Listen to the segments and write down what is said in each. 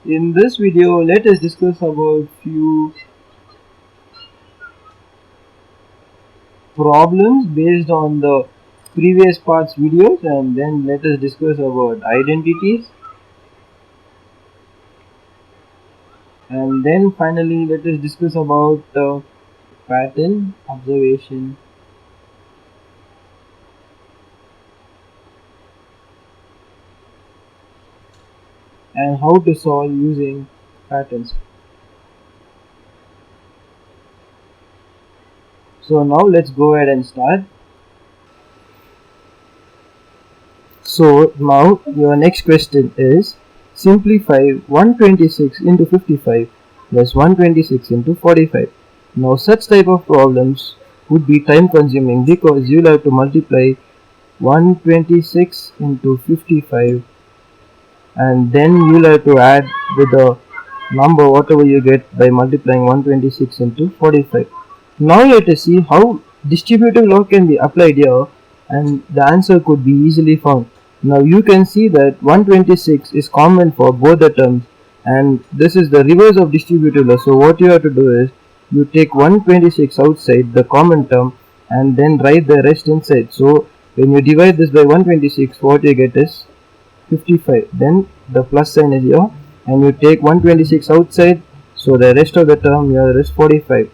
In this video, let us discuss about few problems based on the previous parts videos, and then let us discuss about identities, and then finally let us discuss about pattern observation and how to solve using patterns. So now let's go ahead and start. So now your next question is simplify 126 into 55 plus 126 into 45. Now such type of problems would be time consuming because you'll have to multiply 126 into 55 and then you'll have to add with the number whatever you get by multiplying 126 into 45. Now let us see how distributive law can be applied here and the answer could be easily found. Now you can see that 126 is common for both the terms and this is the reverse of distributive law. So what you have to do is you take 126 outside the common term and then write the rest inside. So when you divide this by 126, what you get is 55. Then the plus sign is here and you take 126 outside, so the rest of the term here is 45.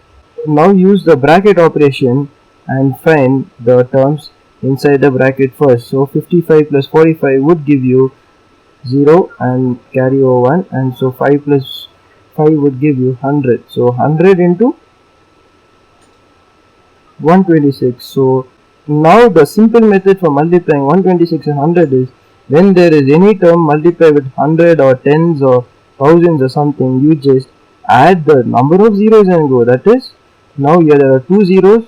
Now use the bracket operation and find the terms inside the bracket first. So 55 plus 45 would give you 0 and carry over 1, and so 5 plus 5 would give you 100. So 100 into 126. So now the simple method for multiplying 126 and 100 is when there is any term multiply with 100 or tens or thousands or something, you just add the number of zeros and go. That is, now here there are 2 zeros,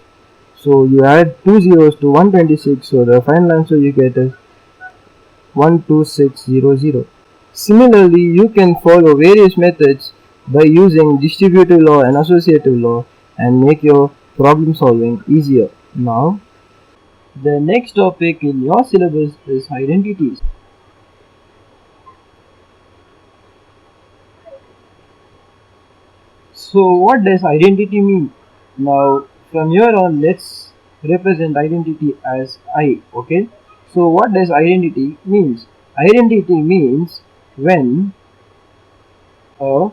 so you add 2 zeros to 126, so the final answer you get is 12600. Similarly, you can follow various methods by using distributive law and associative law and make your problem solving easier. Now, the next topic in your syllabus is identities. So what does identity mean? Now from here on, let's represent identity as I. Okay, so what does identity means? Identity means when a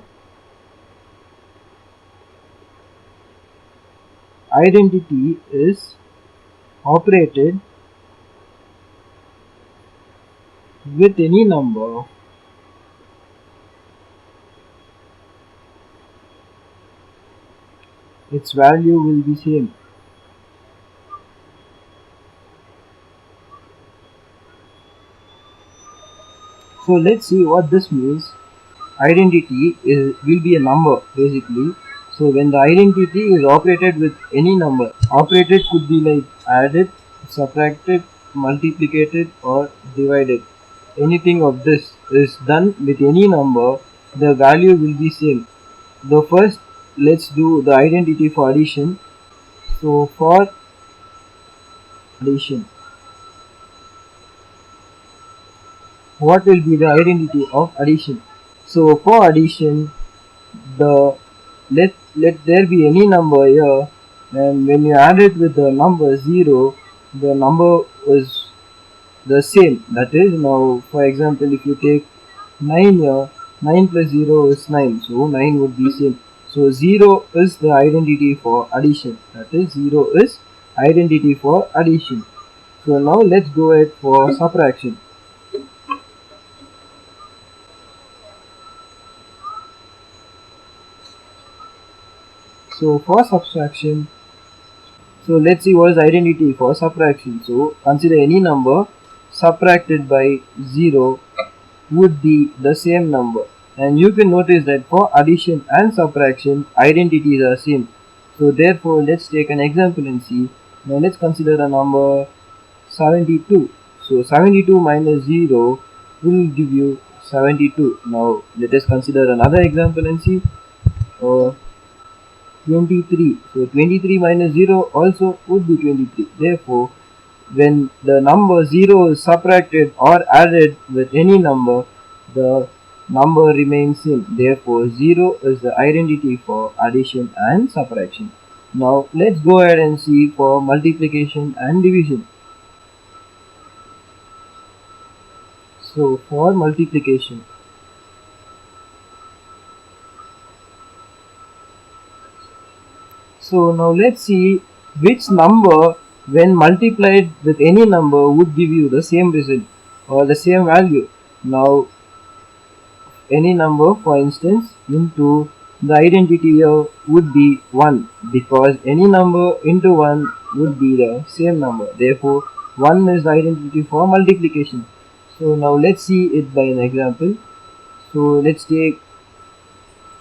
identity is operated with any number its value will be same. So let's see what this means. Identity will be a number basically. So when the identity is operated with any number, operated could be like added, subtracted, multiplicated or divided. Anything of this is done with any number, the value will be same. The first, let's do the identity for addition. So for addition, what will be the identity of addition? So for addition, the let there be any number here, and when you add it with the number 0, the number is the same. That is, now for example, if you take 9 here, 9 plus 0 is 9, so 9 would be same. So 0 is the identity for addition. That is, 0 is identity for addition. So now let's go ahead for subtraction. So for subtraction, so let's see what is identity for subtraction. So consider any number subtracted by 0 would be the same number, and you can notice that for addition and subtraction identities are same. So therefore let's take an example and see. Now let's consider a number 72. So 72 minus 0 will give you 72. Now let us consider another example and see. 23. So 23 minus 0 also would be 23. Therefore, when the number 0 is subtracted or added with any number, the number remains same. Therefore 0 is the identity for addition and subtraction. Now let's go ahead and see for multiplication and division. So for multiplication, so now let's see which number when multiplied with any number would give you the same result or the same value. Now any number, for instance, into the identity here would be 1, because any number into 1 would be the same number. Therefore 1 is the identity for multiplication. So now let's see it by an example. So let's take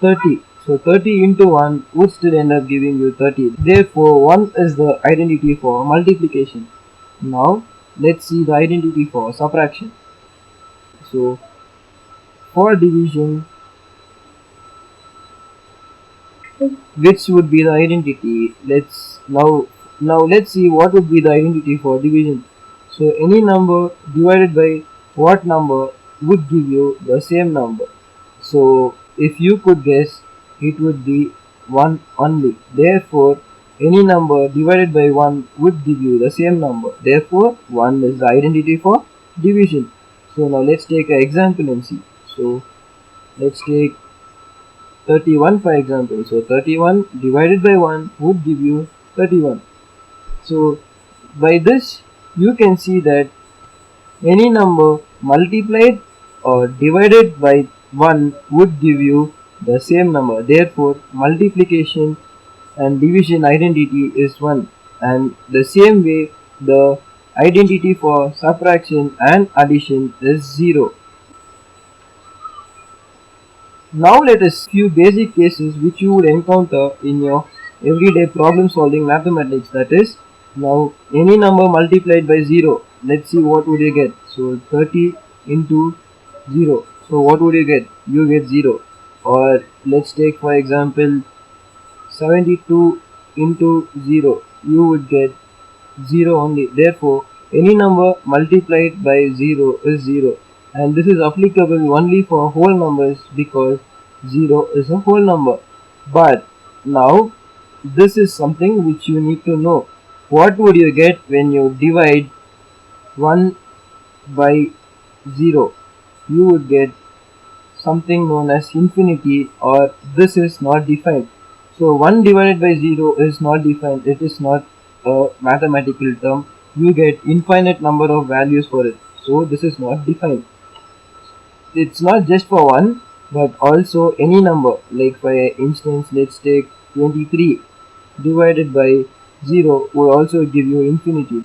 30. So 30 into 1 would still end up giving you 30. Therefore 1 is the identity for multiplication. Now let's see the identity for subtraction. So for division, which would be the identity? Let's see what would be the identity for division. So any number divided by what number would give you the same number. So if you could guess, it would be 1 only. Therefore any number divided by 1 would give you the same number. Therefore 1 is the identity for division. So now let's take an example and see. So let's take 31 for example. So 31 divided by 1 would give you 31. So by this you can see that any number multiplied or divided by 1 would give you the same number. Therefore multiplication and division identity is 1, and the same way the identity for subtraction and addition is 0. Now let us few basic cases which you would encounter in your everyday problem solving mathematics. That is, now any number multiplied by 0, let's see what would you get. So 30 into 0, so what would you get? You get 0. Or let's take for example 72 into 0, you would get 0 only. Therefore any number multiplied by 0 is 0, and this is applicable only for whole numbers because 0 is a whole number. But now this is something which you need to know. What would you get when you divide 1 by 0? You would get something known as infinity, or this is not defined. So 1 divided by 0 is not defined. It is not a mathematical term. You get infinite number of values for it. So this is not defined. It's not just for 1, but also any number. Like for instance, let's take 23 divided by 0 will also give you infinity.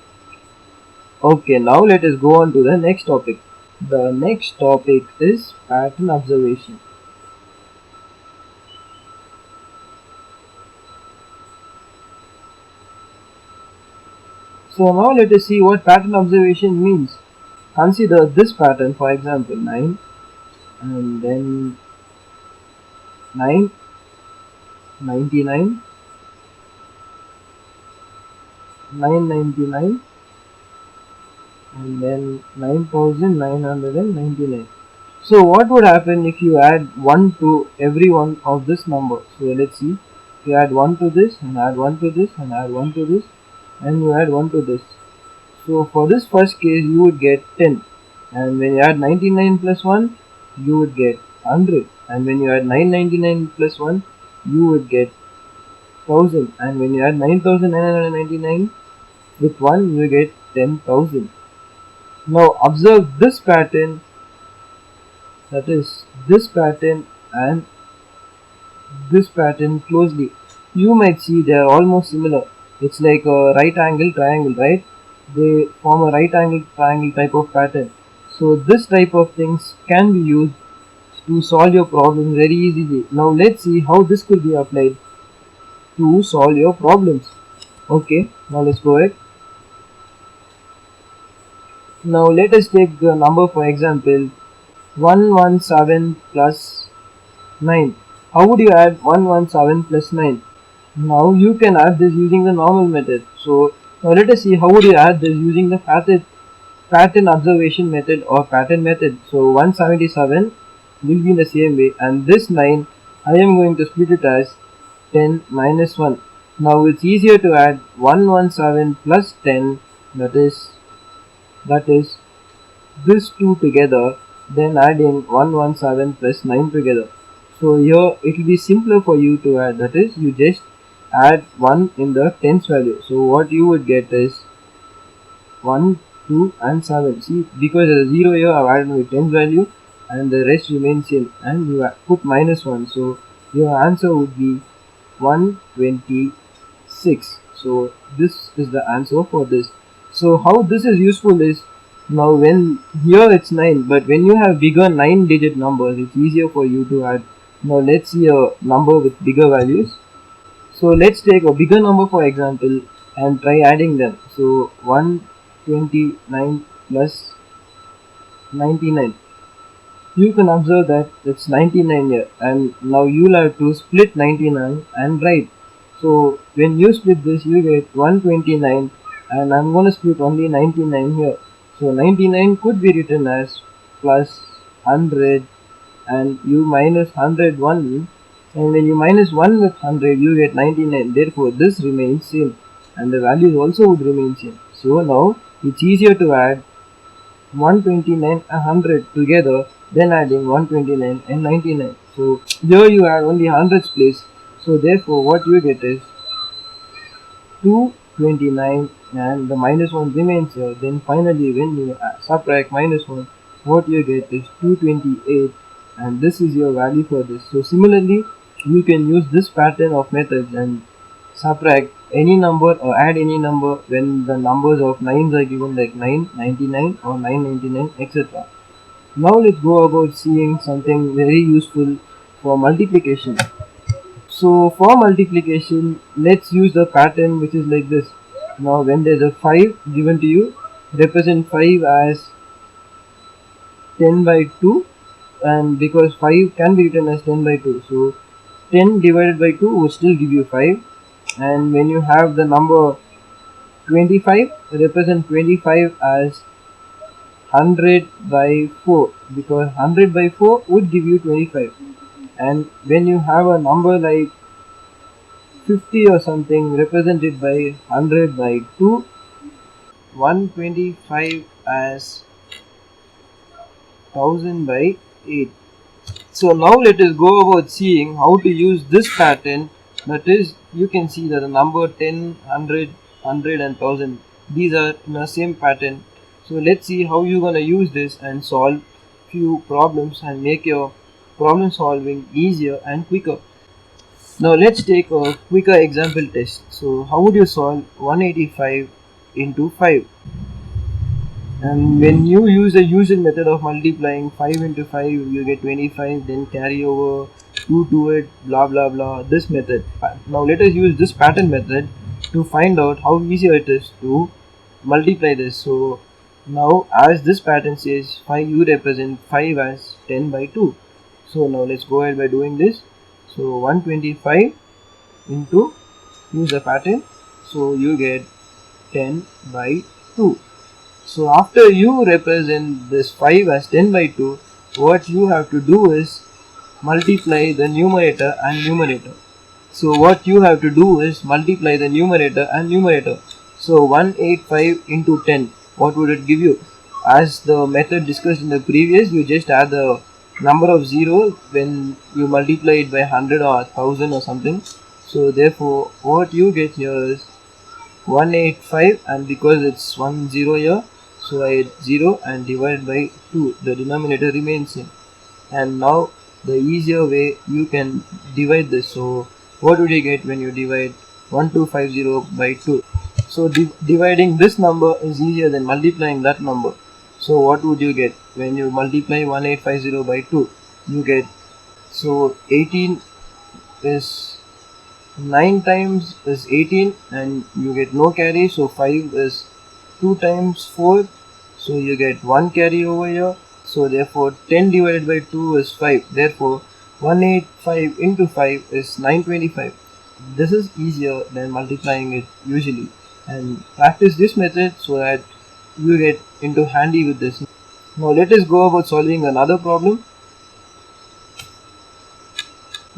Okay, now let us go on to the next topic. The next topic is pattern observation. So now let us see what pattern observation means. Consider this pattern, for example 9, and then 9, 99, 999, and then 9999. So what would happen if you add 1 to every one of this number? So let's see. If you add 1 to this, and add 1 to this, and add 1 to this, and you add 1 to this. So for this first case you would get 10, and when you add 99 plus 1 you would get 100, and when you add 999 plus 1 you would get 1000, and when you add 9999 with 1 you get 10,000. Now observe this pattern, that is this pattern and this pattern closely. You might see they are almost similar. It's like a right angle triangle, right? They form a right angle triangle type of pattern. So this type of things can be used to solve your problem very easily. Now let's see how this could be applied to solve your problems. Okay, now let's go ahead. Now let us take the number, for example 117 plus 9. How would you add 117 plus 9? Now you can add this using the normal method. So now let us see how would you add this using the pattern observation method or pattern method. So 177 will be in the same way, and this 9 I am going to split it as 10 minus 1. Now it's easier to add 117 plus 10, that is this 2 together, then adding 117 plus 9 together. So here it will be simpler for you to add, that is you just add 1 in the tens value. So what you would get is 1, 2 and 7. See, because there's a 0 here, I've added my tens value and the rest remains same, and you put minus 1. So your answer would be 126. So this is the answer for this. So how this is useful is, now when here it's 9, but when you have bigger 9 digit numbers, it's easier for you to add. Now let's see a number with bigger values. So let's take a bigger number for example and try adding them. So 129 plus 99. You can observe that it's 99 here, and now you'll have to split 99 and write. So when you split this, you get 129, and I'm going to split only 99 here. So 99 could be written as plus 100, and you minus 101, and when you minus 1 with 100, you get 99. Therefore this remains same, and the values also would remain same. So now it's easier to add 129 and 100 together, then adding 129 and 99. So here you have only hundreds place, so therefore what you get is 229, and the minus 1 remains here. Then finally when you subtract minus 1, what you get is 228, and this is your value for this. So similarly you can use this pattern of methods and subtract any number or add any number when the numbers of 9s are given, like 9, 99 or 999, etc. Now let's go about seeing something very useful for multiplication. So for multiplication, let's use the pattern which is like this. Now when there's a 5 given to you, represent 5 as 10 by 2, and because 5 can be written as 10 by 2, so 10 divided by 2 will still give you 5. And when you have the number 25, represent 25 as 100 by 4, because 100 by 4 would give you 25. And when you have a number like 50 or something, represent it by 100 by 2, 125 as 1000 by 8. So now let us go about seeing how to use this pattern. That is, you can see that the number 10, 100, 100 and 1000, these are in the same pattern. So let's see how you're gonna use this and solve few problems and make your problem solving easier and quicker. Now let's take a quicker example test. So how would you solve 185 into 5? And when you use the usual method of multiplying 5 into 5, you get 25, then carry over 2 to it, blah blah blah, this method. Now let us use this pattern method to find out how easy it is to multiply this. So now as this pattern says 5, you represent 5 as 10 by 2. So now let's go ahead by doing this. So 125 into, use the pattern, so you get 10 by 2. So after you represent this 5 as 10 by 2, what you have to do is multiply the numerator and numerator. So what you have to do is multiply the numerator and numerator. So 185 into 10, what would it give you? As the method discussed in the previous, you just add the number of zeros when you multiply it by 100 or 1000 or something. So therefore what you get here is 185, and because it's 10 here, so I add 0 and divide by 2, the denominator remains same. And now the easier way, you can divide this. So what would you get when you divide 1250 by 2? So dividing this number is easier than multiplying that number. So what would you get when you multiply 1850 by 2? You get, so 18 is 9 times is 18, and you get no carry, so 5 is 2 times 4, so you get 1 carry over here. So therefore 10 divided by 2 is 5. Therefore 185 into 5 is 925. This is easier than multiplying it usually, and practice this method so that you get into handy with this. Now let us go about solving another problem.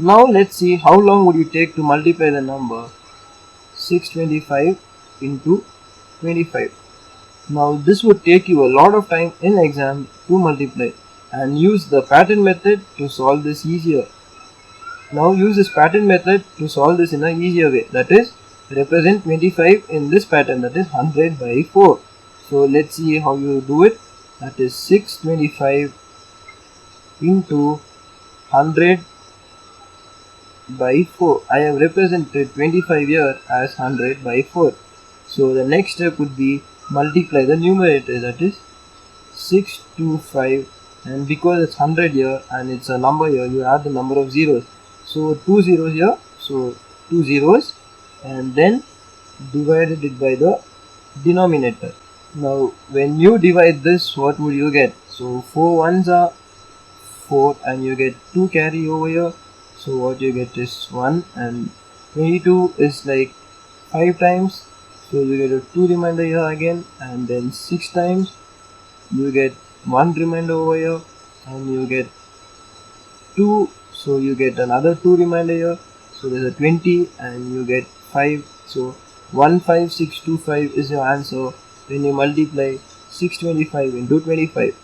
Now let's see how long would you take to multiply the number 625 into 25. Now this would take you a lot of time in exam to multiply, and use the pattern method to solve this easier. Now use this pattern method to solve this in an easier way, that is represent 25 in this pattern, that is 100 by 4. So let's see how you do it. That is 625 into 100 by 4. I have represented 25 here as 100 by 4. So the next step would be multiply the numerator, that is 625, and because it's 100 here and it's a number here, you add the number of zeros. So 2 zeros here, so 2 zeros, and then divided it by the denominator. Now when you divide this, what would you get? So 4 ones are 4 and you get 2 carry over here, so what you get is 1, and 22 is like 5 times, so you get a 2 remainder here again, and then 6 times you get 1 remainder over here, and you get 2, so you get another 2 remainder here, so there's a 20, and you get 5, so 15625 is your answer when you multiply 625 into 25.